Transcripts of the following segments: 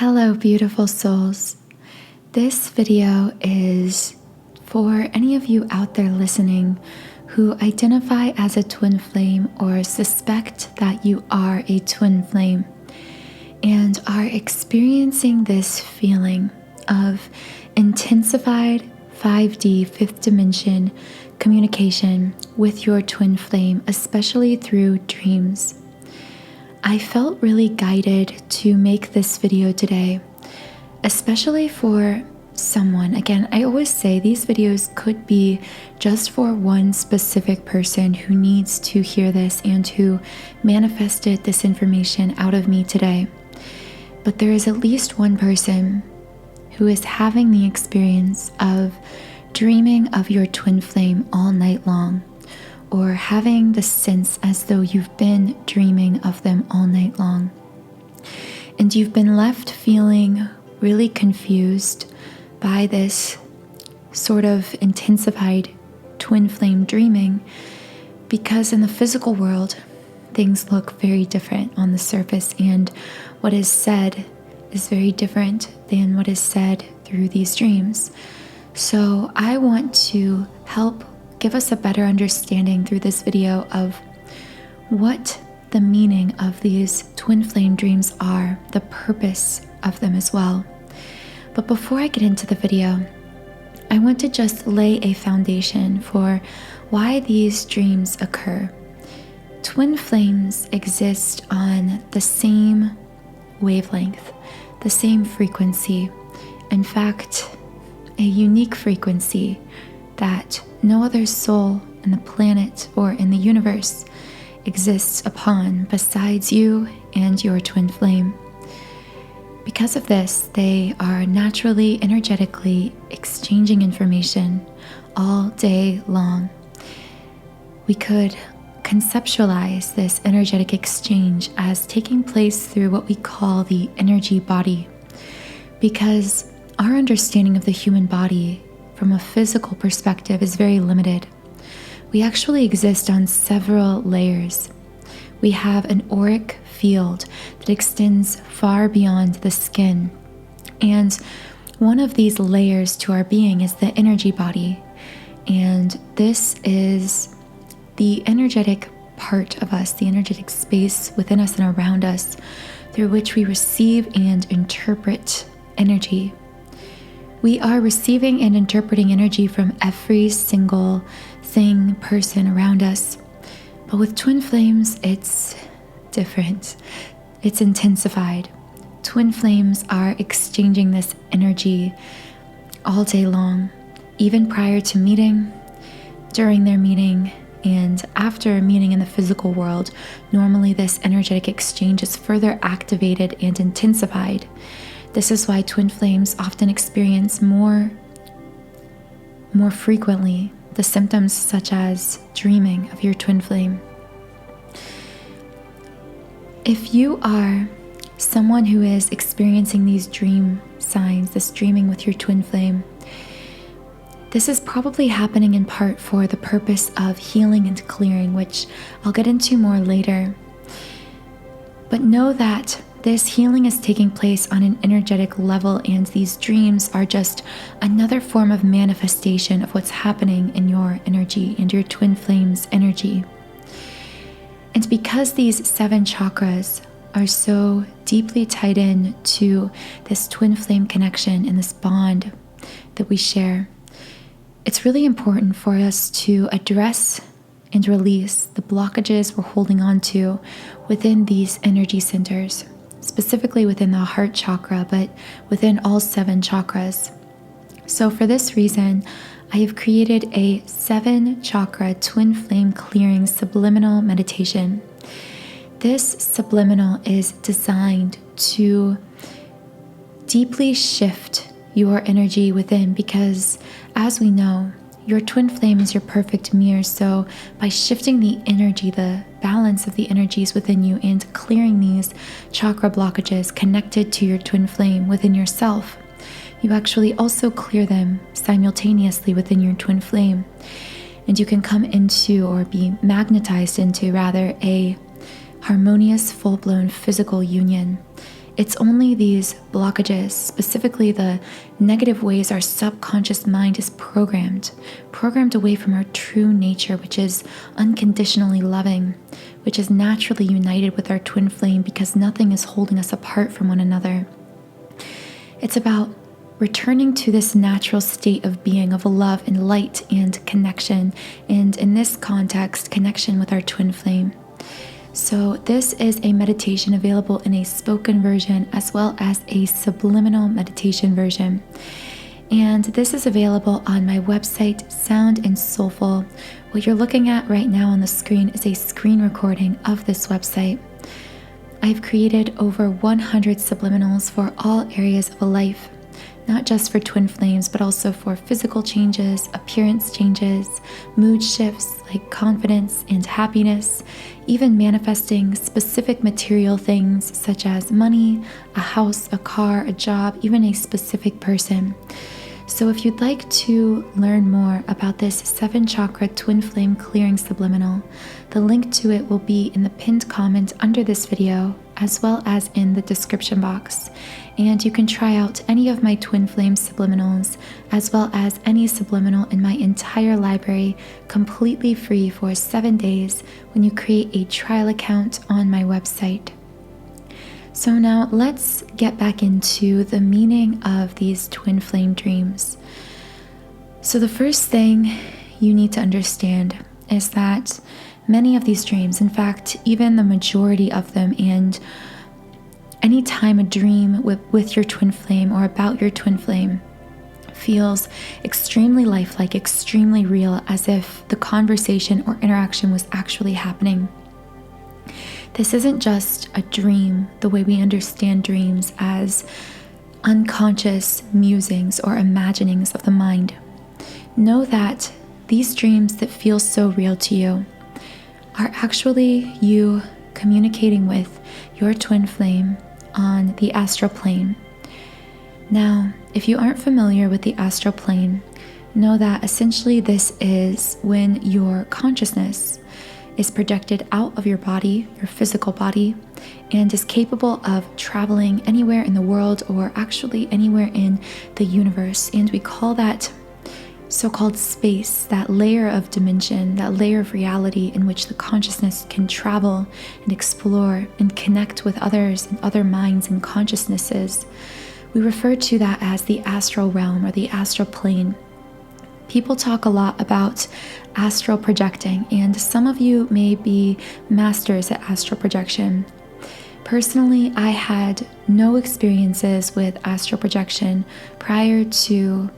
Hello, beautiful souls. This video is for any of you out there listening who identify as a twin flame or suspect that you are a twin flame and are experiencing this feeling of intensified 5D, fifth dimension communication with your twin flame, especially through dreams. I felt really guided to make this video today, especially for someone. Again, I always say these videos could be just for one specific person who needs to hear this and who manifested this information out of me today. But there is at least one person who is having the experience of dreaming of your twin flame all night long, or having the sense as though you've been dreaming of them all night long. And you've been left feeling really confused by this sort of intensified twin flame dreaming, because in the physical world, things look very different on the surface, and what is said is very different than what is said through these dreams. So I want to help give us a better understanding through this video of what the meaning of these twin flame dreams are, the purpose of them as well. But before I get into the video, I want to just lay a foundation for why these dreams occur. Twin flames exist on the same wavelength, the same frequency. In fact, a unique frequency that no other soul on the planet or in the universe exists upon besides you and your twin flame. Because of this, they are naturally, energetically exchanging information all day long. We could conceptualize this energetic exchange as taking place through what we call the energy body, because our understanding of the human body from a physical perspective is very limited. We actually exist on several layers. We have an auric field that extends far beyond the skin. And one of these layers to our being is the energy body. And this is the energetic part of us, the energetic space within us and around us through which we receive and interpret energy. We are receiving and interpreting energy from every single thing, person around us. But with twin flames, it's different. It's intensified. Twin flames are exchanging this energy all day long, even prior to meeting, during their meeting, and after a meeting in the physical world. Normally, this energetic exchange is further activated and intensified. This is why twin flames often experience more frequently the symptoms such as dreaming of your twin flame. If you are someone who is experiencing these dream signs, this dreaming with your twin flame, this is probably happening in part for the purpose of healing and clearing, which I'll get into more later. But know that this healing is taking place on an energetic level, and these dreams are just another form of manifestation of what's happening in your energy and your twin flame's energy. And because these 7 chakras are so deeply tied in to this twin flame connection and this bond that we share, it's really important for us to address and release the blockages we're holding on to within these energy centers, specifically within the heart chakra, but within all 7 chakras. So for this reason, I have created a 7 chakra twin flame clearing subliminal meditation. This subliminal is designed to deeply shift your energy within, because as we know, your twin flame is your perfect mirror. So by shifting the energy, the balance of the energies within you, and clearing these chakra blockages connected to your twin flame within yourself, you actually also clear them simultaneously within your twin flame. And you can come into, or be magnetized into rather, a harmonious, full-blown physical union. it's only these blockages, specifically the negative ways our subconscious mind is programmed away from our true nature, which is unconditionally loving, which is naturally united with our twin flame because nothing is holding us apart from one another. It's about returning to this natural state of being, of love and light and connection, and in this context, connection with our twin flame. So this is a meditation available in a spoken version as well as a subliminal meditation version. And this is available on my website, Sound and Soulful. What you're looking at right now on the screen is a screen recording of this website. I've created over 100 subliminals for all areas of life, not just for twin flames, but also for physical changes, appearance changes, mood shifts like confidence and happiness, even manifesting specific material things such as money, a house, a car, a job, even a specific person. So if you'd like to learn more about this 7-chakra twin flame clearing subliminal, the link to it will be in the pinned comment under this video, as well as in the description box. And you can try out any of my twin flame subliminals, as well as any subliminal in my entire library, completely free for 7 days when you create a trial account on my website. So now let's get back into the meaning of these twin flame dreams. So the first thing you need to understand is that many of these dreams, in fact, even the majority of them, and anytime a dream with your twin flame or about your twin flame feels extremely lifelike, extremely real, as if the conversation or interaction was actually happening. This isn't just a dream the way we understand dreams as unconscious musings or imaginings of the mind. Know that these dreams that feel so real to you are actually you communicating with your twin flame on the astral plane. Now, if you aren't familiar with the astral plane, know that essentially this is when your consciousness is projected out of your body, your physical body, and is capable of traveling anywhere in the world or actually anywhere in the universe. And we call that so-called space, that layer of dimension, that layer of reality in which the consciousness can travel and explore and connect with others and other minds and consciousnesses. We refer to that as the astral realm or the astral plane. People talk a lot about astral projecting, and some of you may be masters at astral projection. Personally, I had no experiences with astral projection prior to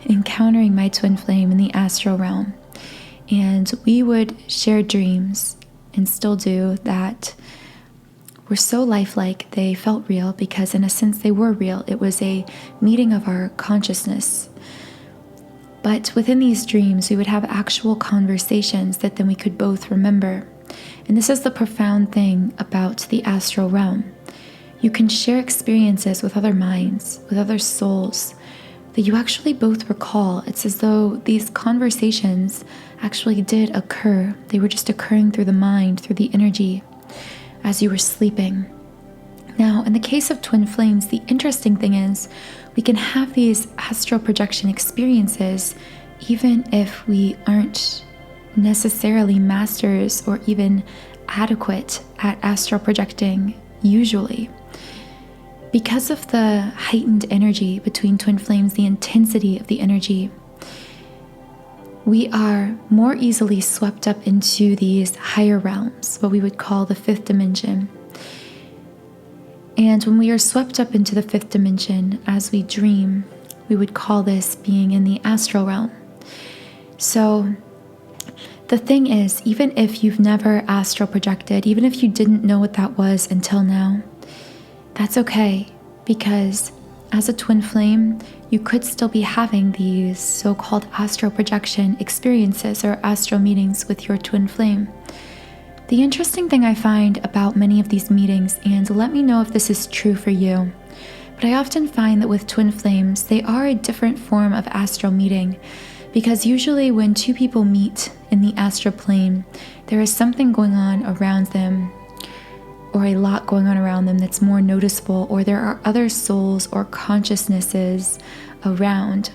encountering my twin flame in the astral realm. And we would share dreams, and still do, that were so lifelike they felt real because in a sense they were real. It was a meeting of our consciousness. But within these dreams, we would have actual conversations that then we could both remember. And this is the profound thing about the astral realm. You can share experiences with other minds, with other souls, that you actually both recall. It's as though these conversations actually did occur. They were just occurring through the mind, through the energy, as you were sleeping. Now, in the case of twin flames, the interesting thing is we can have these astral projection experiences even if we aren't necessarily masters or even adequate at astral projecting usually. Because of the heightened energy between twin flames, the intensity of the energy, we are more easily swept up into these higher realms, what we would call the 5th dimension. And when we are swept up into the 5th dimension as we dream, we would call this being in the astral realm. So the thing is, even if you've never astral projected, even if you didn't know what that was until now, that's okay, because as a twin flame, you could still be having these so-called astral projection experiences or astral meetings with your twin flame. The interesting thing I find about many of these meetings, and let me know if this is true for you, but I often find that with twin flames, they are a different form of astral meeting, because usually when two people meet in the astral plane, there is something going on around them, or a lot going on around them that's more noticeable, or there are other souls or consciousnesses around.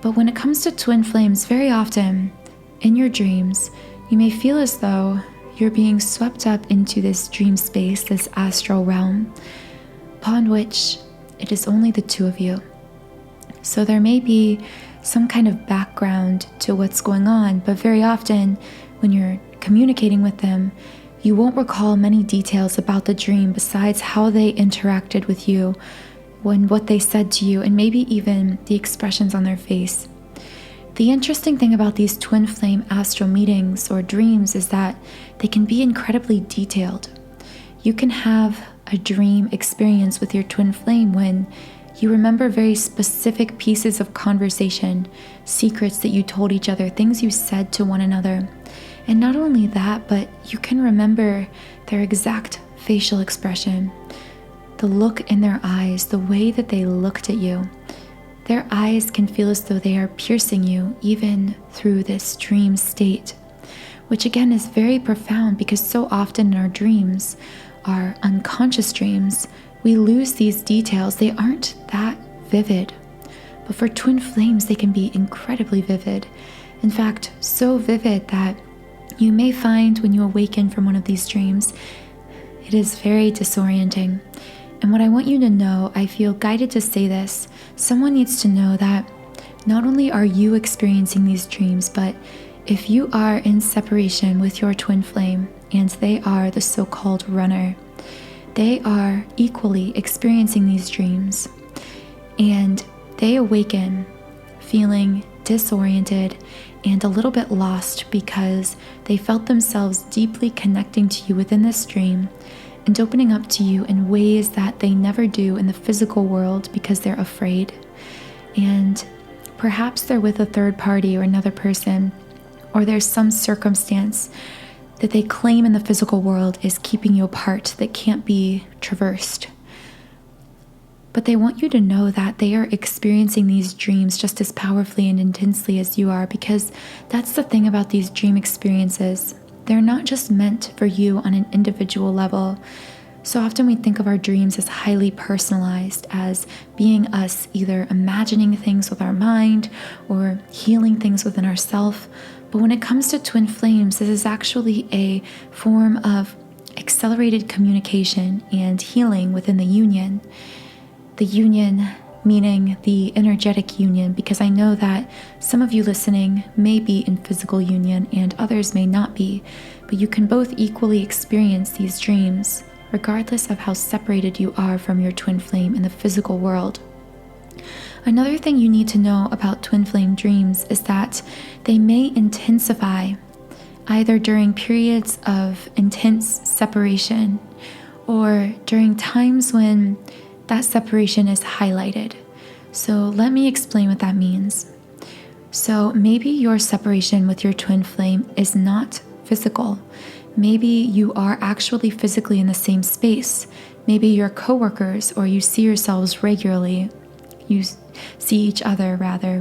But when it comes to twin flames, very often in your dreams, you may feel as though you're being swept up into this dream space, this astral realm, upon which it is only the two of you. So there may be some kind of background to what's going on, but very often when you're communicating with them, you won't recall many details about the dream besides how they interacted with you, what they said to you, and maybe even the expressions on their face. The interesting thing about these twin flame astral meetings or dreams is that they can be incredibly detailed. You can have a dream experience with your twin flame when you remember very specific pieces of conversation, secrets that you told each other, things you said to one another. And not only that, but you can remember their exact facial expression, the look in their eyes, the way that they looked at you. Their eyes can feel as though they are piercing you even through this dream state, which again is very profound because so often in our dreams, our unconscious dreams, we lose these details. They aren't that vivid. But for twin flames, they can be incredibly vivid. In fact, so vivid that you may find when you awaken from one of these dreams, it is very disorienting. And what I want you to know, I feel guided to say this, someone needs to know that not only are you experiencing these dreams, but if you are in separation with your twin flame and they are the so-called runner, they are equally experiencing these dreams. And they awaken feeling disoriented and a little bit lost because they felt themselves deeply connecting to you within this dream and opening up to you in ways that they never do in the physical world because they're afraid. And perhaps they're with a third party or another person, or there's some circumstance that they claim in the physical world is keeping you apart that can't be traversed. But they want you to know that they are experiencing these dreams just as powerfully and intensely as you are, because that's the thing about these dream experiences. They're not just meant for you on an individual level. So often we think of our dreams as highly personalized, as being us either imagining things with our mind or healing things within ourselves. But when it comes to twin flames, this is actually a form of accelerated communication and healing within the union. The union meaning the energetic union, because I know that some of you listening may be in physical union and others may not be, but you can both equally experience these dreams, regardless of how separated you are from your twin flame in the physical world. Another thing you need to know about twin flame dreams is that they may intensify either during periods of intense separation or during times when that separation is highlighted. So let me explain what that means. So maybe your separation with your twin flame is not physical. Maybe you are actually physically in the same space. Maybe you're co-workers, or you see yourselves regularly. You see each other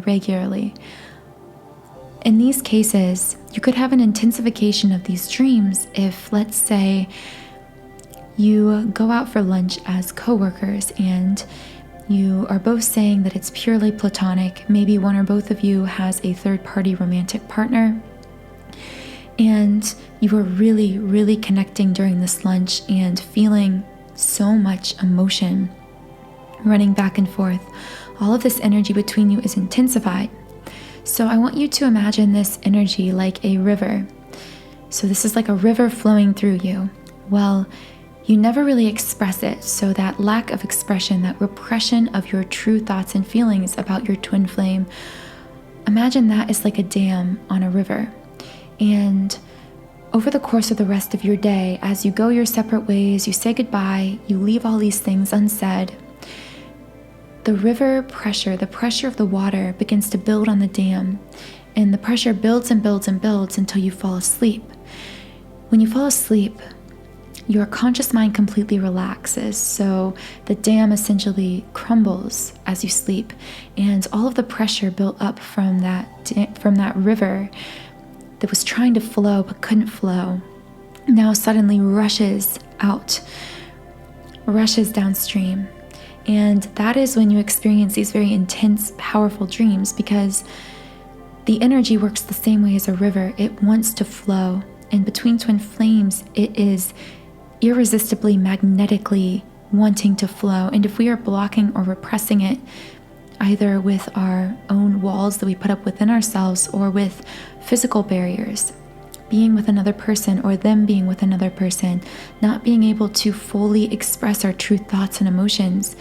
regularly. In these cases, you could have an intensification of these dreams if, let's say, you go out for lunch as co-workers and you are both saying that it's purely platonic. Maybe one or both of you has a third-party romantic partner, and you are really, really connecting during this lunch and feeling so much emotion running back and forth. All of this energy between you is intensified. So I want you to imagine this energy like a river. So this is like a river flowing through you. Well, you never really express it, so that lack of expression, that repression of your true thoughts and feelings about your twin flame, imagine that is like a dam on a river. And over the course of the rest of your day, as you go your separate ways, you say goodbye, you leave all these things unsaid, the river pressure, the pressure of the water begins to build on the dam, and the pressure builds and builds and builds until you fall asleep. When you fall asleep, your conscious mind completely relaxes, so the dam essentially crumbles as you sleep, and all of the pressure built up from that river that was trying to flow but couldn't flow now suddenly rushes out, rushes downstream. And that is when you experience these very intense, powerful dreams, because the energy works the same way as a river. It wants to flow. And between twin flames, it is irresistibly, magnetically wanting to flow. And if we are blocking or repressing it, either with our own walls that we put up within ourselves or with physical barriers, being with another person or them being with another person, not being able to fully express our true thoughts and emotions,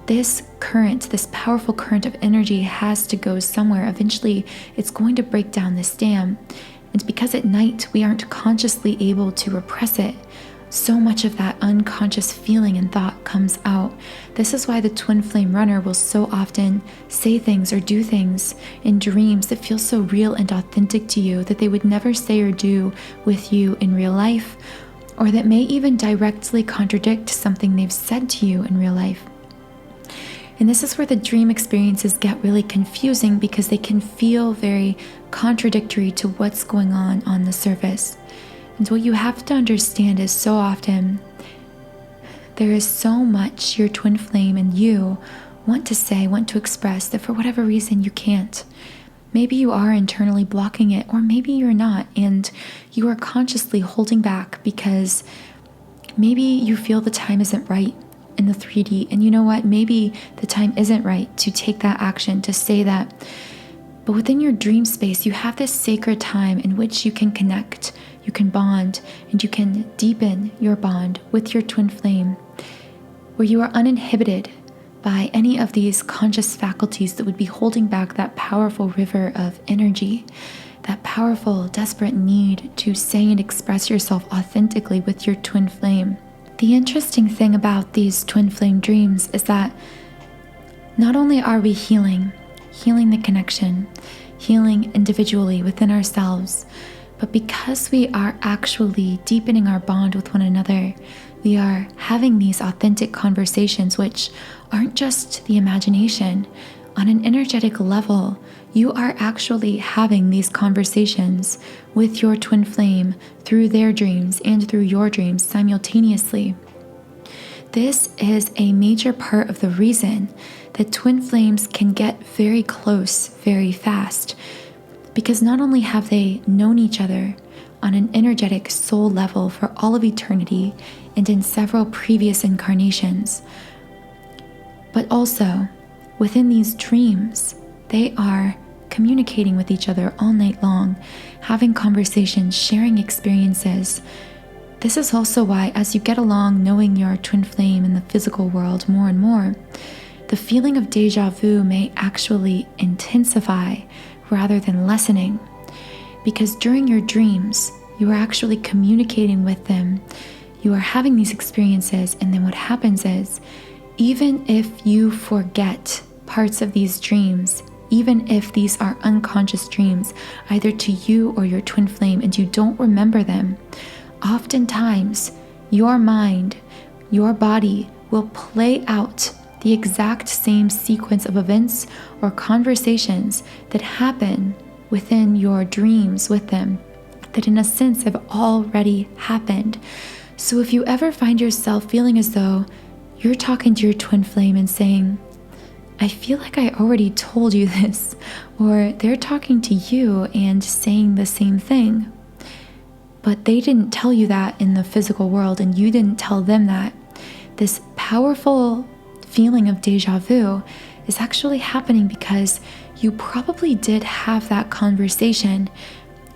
this current, this powerful current of energy has to go somewhere. Eventually, it's going to break down this dam. And because at night we aren't consciously able to repress it, so much of that unconscious feeling and thought comes out. This is why the twin flame runner will so often say things or do things in dreams that feel so real and authentic to you that they would never say or do with you in real life, or that may even directly contradict something they've said to you in real life. And this is where the dream experiences get really confusing, because they can feel very contradictory to what's going on the surface. And what you have to understand is, so often there is so much your twin flame and you want to say, want to express, that for whatever reason you can't. Maybe you are internally blocking it, or maybe you're not, and you are consciously holding back because maybe you feel the time isn't right in the 3D. And you know what? Maybe the time isn't right to take that action, to say that. But within your dream space, you have this sacred time in which you can connect, you can bond, and you can deepen your bond with your twin flame, where you are uninhibited by any of these conscious faculties that would be holding back that powerful river of energy, that powerful, desperate need to say and express yourself authentically with your twin flame. The interesting thing about these twin flame dreams is that not only are we healing the connection, healing individually within ourselves, but because we are actually deepening our bond with one another, we are having these authentic conversations, which aren't just the imagination. On an energetic level, you are actually having these conversations with your twin flame through their dreams and through your dreams simultaneously. This is a major part of the reason that twin flames can get very close very fast, because not only have they known each other on an energetic soul level for all of eternity and in several previous incarnations, but also within these dreams, they are communicating with each other all night long, having conversations, sharing experiences. This is also why, as you get along knowing your twin flame in the physical world more and more, the feeling of déjà vu may actually intensify rather than lessening, because during your dreams, you are actually communicating with them. You are having these experiences, and then what happens is, even if you forget parts of these dreams, even if these are unconscious dreams, either to you or your twin flame, and you don't remember them, oftentimes your mind, your body will play out the exact same sequence of events or conversations that happen within your dreams with them, that in a sense have already happened. So if you ever find yourself feeling as though you're talking to your twin flame and saying, I feel like I already told you this, or they're talking to you and saying the same thing, but they didn't tell you that in the physical world and you didn't tell them that, this powerful feeling of déjà vu is actually happening because you probably did have that conversation.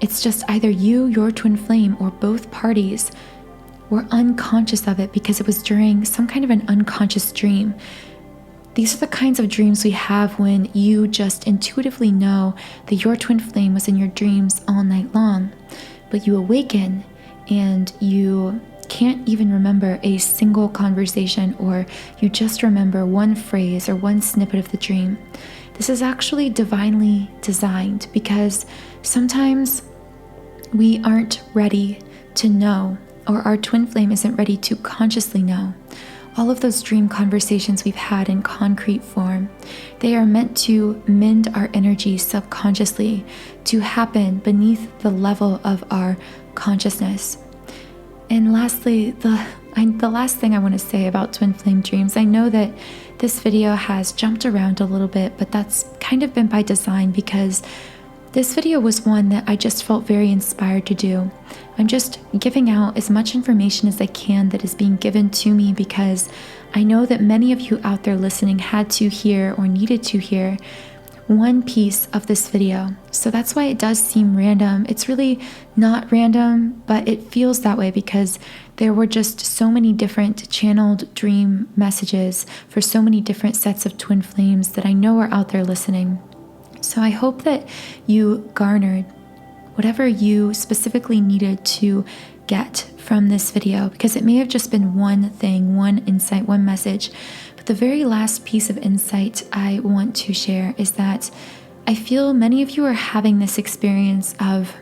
It's just either you, your twin flame, or both parties were unconscious of it because it was during some kind of an unconscious dream. These are the kinds of dreams we have when you just intuitively know that your twin flame was in your dreams all night long, but you awaken and you can't even remember a single conversation, or you just remember one phrase or one snippet of the dream. This is actually divinely designed because sometimes we aren't ready to know, or our twin flame isn't ready to consciously know. All of those dream conversations we've had in concrete form, they are meant to mend our energy subconsciously, to happen beneath the level of our consciousness. And lastly, the the last thing I want to say about twin flame dreams, I know that this video has jumped around a little bit, but that's kind of been by design because this video was one that I just felt very inspired to do. I'm just giving out as much information as I can that is being given to me because I know that many of you out there listening had to hear or needed to hear one piece of this video. So that's why it does seem random. It's really not random, but it feels that way because there were just so many different channeled dream messages for so many different sets of twin flames that I know are out there listening. So I hope that you garnered whatever you specifically needed to get from this video, because it may have just been one thing, one insight, one message. But the very last piece of insight I want to share is that I feel many of you are having this experience of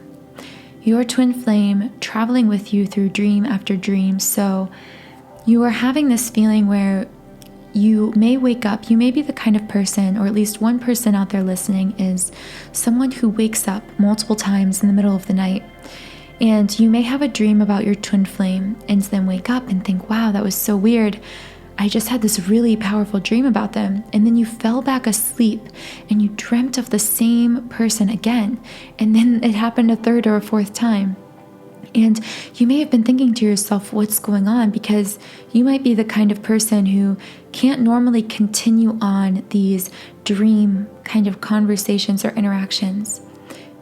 your twin flame traveling with you through dream after dream. So you are having this feeling where you may wake up, you may be the kind of person, or at least one person out there listening is someone who wakes up multiple times in the middle of the night. And you may have a dream about your twin flame and then wake up and think, wow, that was so weird. I just had this really powerful dream about them. And then you fell back asleep and you dreamt of the same person again. And then it happened a third or a fourth time. And you may have been thinking to yourself, what's going on? Because you might be the kind of person who can't normally continue on these dream kind of conversations or interactions.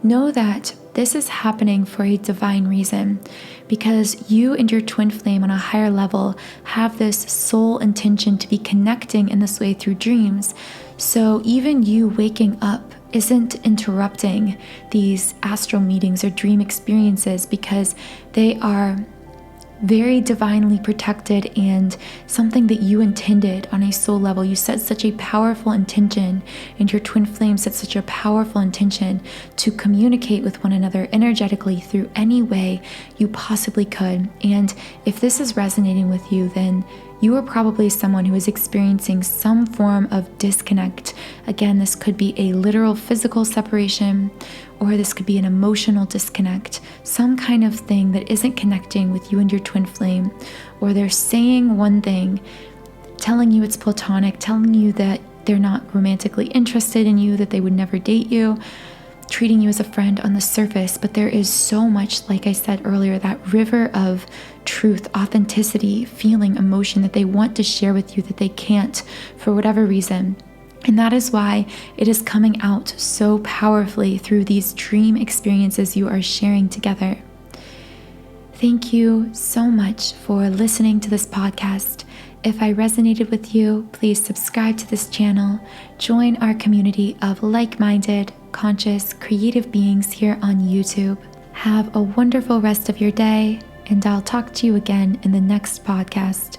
Know that this is happening for a divine reason, because you and your twin flame on a higher level have this soul intention to be connecting in this way through dreams. So even you waking up isn't interrupting these astral meetings or dream experiences, because they are very divinely protected and something that you intended on a soul level. You set such a powerful intention, and your twin flame set such a powerful intention to communicate with one another energetically through any way you possibly could. And if this is resonating with you, then you are probably someone who is experiencing some form of disconnect. Again, this could be a literal physical separation, or this could be an emotional disconnect, some kind of thing that isn't connecting with you and your twin flame, or they're saying one thing, telling you it's platonic, telling you that they're not romantically interested in you, that they would never date you, treating you as a friend on the surface. But there is so much, like I said earlier, that river of truth, authenticity, feeling, emotion that they want to share with you that they can't for whatever reason. And that is why it is coming out so powerfully through these dream experiences you are sharing together. Thank you so much for listening to this podcast. If I resonated with you, please subscribe to this channel. Join our community of like-minded, conscious, creative beings here on YouTube. Have a wonderful rest of your day, and I'll talk to you again in the next podcast.